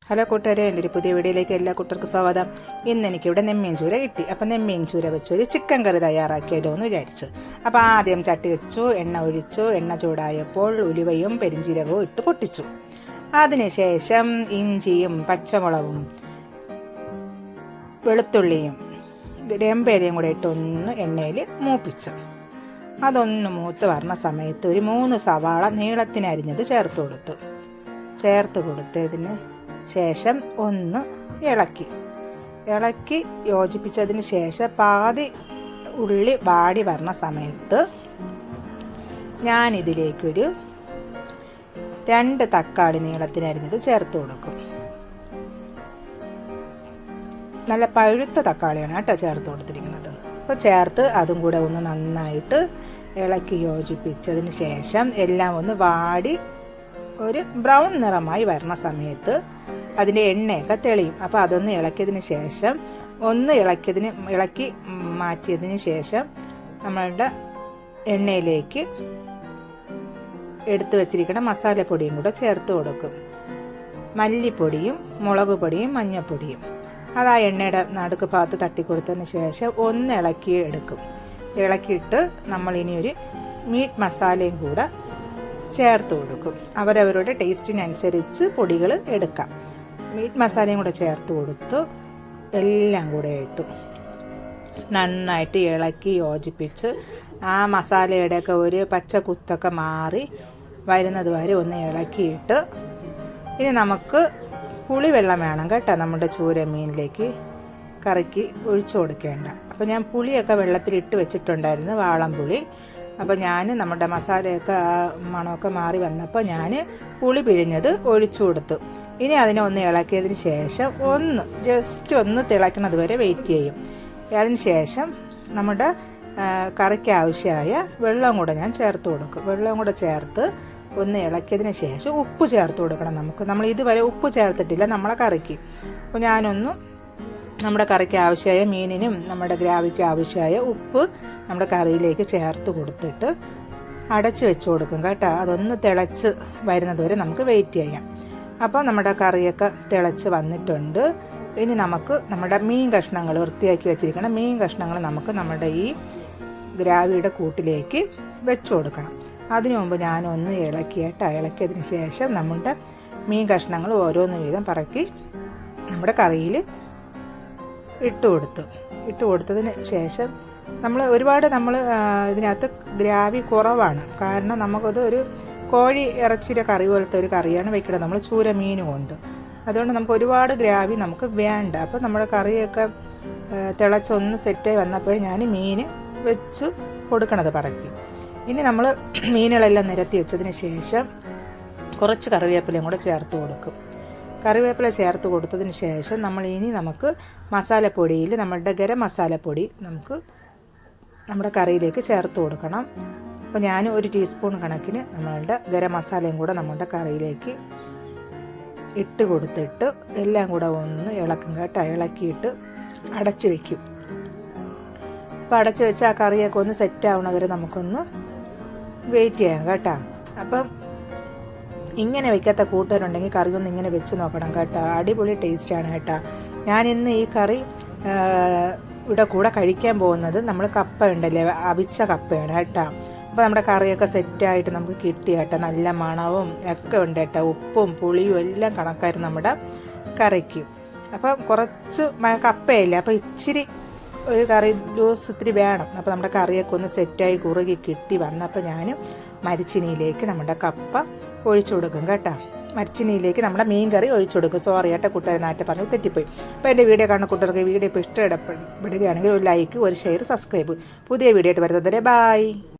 Hello കൂട്ടുകാരെ, എൻ്റെ ഒരു പുതിയ വീഡിയോയിലേക്ക് എല്ലാ കൂട്ടർക്കും സ്വാഗതം. ഇന്ന് എനിക്കിവിടെ നെമ്മീൻ ചൂര കിട്ടി. അപ്പം നെമ്മീൻ ചൂര വെച്ചൊരു ചിക്കൻ കറി തയ്യാറാക്കിയല്ലോ എന്ന് വിചാരിച്ചു. അപ്പോൾ ആദ്യം ചട്ടി വെച്ചു, എണ്ണ ഒഴിച്ചു. എണ്ണ ചൂടായപ്പോൾ ഉലുവയും പെരിഞ്ചീരകവും ഇട്ട് പൊട്ടിച്ചു. അതിനുശേഷം ഇഞ്ചിയും പച്ചമുളകും വെളുത്തുള്ളിയും രമ്പേരയും കൂടെ ഇട്ടൊന്ന് എണ്ണയിൽ മൂപ്പിച്ചു. അതൊന്ന് മൂത്ത് വരുന്ന സമയത്ത് ഒരു 3 സവാള നീളത്തിന് അരിഞ്ഞത് ചേർത്ത് കൊടുത്തതിന് ശേഷം ഒന്ന് ഇളക്കി യോജിപ്പിച്ചതിന് ശേഷം പാതി ഉള്ളി വാടി വരുന്ന സമയത്ത് ഞാനിതിലേക്കൊരു 2 തക്കാളി നീളത്തിനരിഞ്ഞത് ചേർത്ത് കൊടുക്കും. നല്ല പഴുത്ത തക്കാളിയാണ് കേട്ടോ ചേർത്ത് കൊടുത്തിരിക്കുന്നത്. അപ്പോൾ ചേർത്ത് അതും കൂടെ ഒന്ന് നന്നായിട്ട് ഇളക്കി യോജിപ്പിച്ചതിന് ശേഷം എല്ലാം ഒന്ന് വാടി ഒരു ബ്രൗൺ നിറമായി വരുന്ന സമയത്ത് അതിൻ്റെ എണ്ണയൊക്കെ തെളിയും. അപ്പോൾ അതൊന്ന് ഇളക്കിയതിന് ശേഷം ഇളക്കി മാറ്റിയതിന് ശേഷം നമ്മളുടെ എണ്ണയിലേക്ക് എടുത്തു വച്ചിരിക്കുന്ന മസാലപ്പൊടിയും കൂടെ ചേർത്ത് കൊടുക്കും. മല്ലിപ്പൊടിയും മുളക് പൊടിയും മഞ്ഞൾപ്പൊടിയും അത് ആ എണ്ണയുടെ നടുക്ക് ഭാഗത്ത് തട്ടിക്കൊടുത്തതിന് ശേഷം ഒന്ന് ഇളക്കിയിട്ട് നമ്മളിനി ഒരു മീറ്റ് മസാലയും കൂടെ ചേർത്ത് കൊടുക്കും. അവരവരുടെ ടേസ്റ്റിനനുസരിച്ച് പൊടികൾ എടുക്കാം. മീറ്റ് മസാലയും കൂടെ ചേർത്ത് കൊടുത്ത് എല്ലാം കൂടെ ഇട്ടു നന്നായിട്ട് ഇളക്കി യോജിപ്പിച്ച് ആ മസാലയുടെയൊക്കെ ഒരു പച്ച കുത്തൊക്കെ മാറി വരുന്നത് വരെ ഒന്ന് ഇളക്കിയിട്ട് ഇനി നമുക്ക് പുളിവെള്ളം വേണം കേട്ടോ നമ്മുടെ ചൂര മീനിലേക്ക് കറിക്ക് ഒഴിച്ചു കൊടുക്കേണ്ട. അപ്പോൾ ഞാൻ പുളിയൊക്കെ വെള്ളത്തിലിട്ട് വെച്ചിട്ടുണ്ടായിരുന്നു, വാളംപുളി. അപ്പോൾ ഞാൻ നമ്മുടെ മസാലയൊക്കെ മണമൊക്കെ മാറി വന്നപ്പോൾ ഞാൻ പുളി പിഴിഞ്ഞത് ഒഴിച്ചു കൊടുത്തു. ഇനി അതിനെ ഒന്ന് ഇളക്കിയതിന് ശേഷം ജസ്റ്റ് ഒന്ന് തിളയ്ക്കുന്നത് വരെ വെയിറ്റ് ചെയ്യും. അതിന് ശേഷം നമ്മുടെ കറിക്ക് ആവശ്യമായ വെള്ളം കൂടെ ഞാൻ ചേർത്ത് കൊടുക്കും. വെള്ളം കൂടെ ചേർത്ത് ഒന്ന് ഇളക്കിയതിന് ശേഷം ഉപ്പ് ചേർത്ത് കൊടുക്കണം. നമ്മൾ ഇതുവരെ ഉപ്പ് ചേർത്തിട്ടില്ല നമ്മളെ കറിക്ക്. അപ്പോൾ ഞാനൊന്ന് നമ്മുടെ കറിക്ക് ആവശ്യമായ മീനിനും നമ്മുടെ ഗ്രാവിക്കും ആവശ്യമായ ഉപ്പ് നമ്മുടെ കറിയിലേക്ക് ചേർത്ത് കൊടുത്തിട്ട് അടച്ച് വെച്ച് കൊടുക്കും കേട്ടോ. അതൊന്ന് തിളച്ച് വരുന്നത് വരെ നമുക്ക് വെയിറ്റ് ചെയ്യാം. അപ്പോൾ നമ്മുടെ കറിയൊക്കെ തിളച്ച് വന്നിട്ടുണ്ട്. ഇനി നമുക്ക് നമ്മുടെ മീൻ കഷ്ണങ്ങൾ വൃത്തിയാക്കി വെച്ചിരിക്കണം. മീൻ കഷ്ണങ്ങൾ നമുക്ക് നമ്മുടെ ഈ ഗ്രാവിയുടെ കൂട്ടിലേക്ക് വെച്ച് കൊടുക്കണം. അതിനു മുമ്പ് ഞാനൊന്ന് ഇളക്കിയതിന് ശേഷം നമ്മുടെ മീൻ കഷ്ണങ്ങൾ ഓരോന്ന് വീതം പറക്കി നമ്മുടെ കറിയിൽ ഇട്ട് കൊടുത്തതിന് ശേഷം ഒരുപാട് ഇതിനകത്ത് ഗ്രാവി കുറവാണ്. കാരണം നമുക്കത് ഒരു കോഴി ഇറച്ചിയുടെ കറി പോലത്തെ ഒരു കറിയാണ് വെക്കുന്നത്, നമ്മൾ ചൂര മീനും കൊണ്ട്. അതുകൊണ്ട് നമുക്ക് ഒരുപാട് ഗ്രാവി നമുക്ക് വേണ്ട. അപ്പോൾ നമ്മുടെ കറിയൊക്കെ തിളച്ചൊന്ന് സെറ്റായി വന്നപ്പോൾ ഞാൻ മീൻ വെച്ച് കൊടുക്കണത് പറക്കി. ഇനി നമ്മൾ മീനുകളെല്ലാം നിരത്തി വെച്ചതിന് ശേഷം കുറച്ച് കറിവേപ്പിലയും കൂടെ ചേർത്ത് കൊടുക്കും. കറിവേപ്പില ചേർത്ത് കൊടുത്തതിന് ശേഷം നമുക്ക് മസാലപ്പൊടിയിൽ നമ്മളുടെ ഗരം മസാലപ്പൊടി നമുക്ക് നമ്മുടെ കറിയിലേക്ക് ചേർത്ത് കൊടുക്കണം. അപ്പോൾ ഞാൻ 1 ടീസ്പൂൺ കണക്കിന് നമ്മളുടെ ഗരം മസാലയും കൂടെ നമ്മുടെ കറിയിലേക്ക് ഇട്ട് കൊടുത്തിട്ട് എല്ലാം കൂടെ ഒന്ന് ഇളക്കും കേട്ടോ. ഇളക്കിയിട്ട് അടച്ച് വയ്ക്കും. അപ്പോൾ അടച്ച് വെച്ച് ആ കറിയൊക്കെ ഒന്ന് സെറ്റ് ആവണ വരെ നമുക്കൊന്ന് വെയിറ്റ് ചെയ്യാം കേട്ടോ. അപ്പം ഇങ്ങനെ വെക്കാത്ത കൂട്ടുകാരുണ്ടെങ്കിൽ കറി ഒന്ന് ഇങ്ങനെ വെച്ച് നോക്കണം കേട്ടോ. അടിപൊളി ടേസ്റ്റാണ് കേട്ടോ. ഞാനിന്ന് ഈ കറി ഇവിടെ കൂടെ കഴിക്കാൻ പോകുന്നത് നമ്മൾ കപ്പ ഉണ്ടല്ലേ, അവിച്ച കപ്പയാണ് കേട്ടോ. അപ്പോൾ നമ്മുടെ കറിയൊക്കെ സെറ്റായിട്ട് നമുക്ക് കിട്ടി കേട്ടോ. നല്ല മണവും ഒക്കെ ഉണ്ട് കേട്ടോ. ഉപ്പും പുളിയും എല്ലാം കണക്കായിരുന്നു നമ്മുടെ കറിക്ക്. അപ്പം കുറച്ച് കപ്പയില്ല, അപ്പോൾ ഇച്ചിരി ഒരു കറി ജ്യൂസ് ഇത്തിരി വേണം. അപ്പോൾ നമ്മുടെ കറിയൊക്കെ ഒന്ന് സെറ്റായി കുറുകി കിട്ടി വന്നപ്പോൾ ഞാൻ മരിച്ചിനിയിലേക്ക് നമ്മുടെ കപ്പ ഒഴിച്ചു കൊടുക്കും കേട്ടോ. മരിച്ചിനിയിലേക്ക് നമ്മുടെ മീൻ കറി ഒഴിച്ചു കൊടുക്കും. സോറി കേട്ടോ കൂട്ടുകാരെ, നാട്ടിൽ പറഞ്ഞു തെറ്റിപ്പോയി. അപ്പോൾ എൻ്റെ വീഡിയോ കാണുന്ന കൂട്ടുകാർക്ക് വീഡിയോ ഇപ്പോൾ ഇഷ്ടപ്പെടുകയാണെങ്കിൽ ഒരു ലൈക്ക്, ഒരു ഷെയർ, സബ്സ്ക്രൈബ്. പുതിയ വീഡിയോ ആയിട്ട് വരുന്നത് വരെ ബൈ.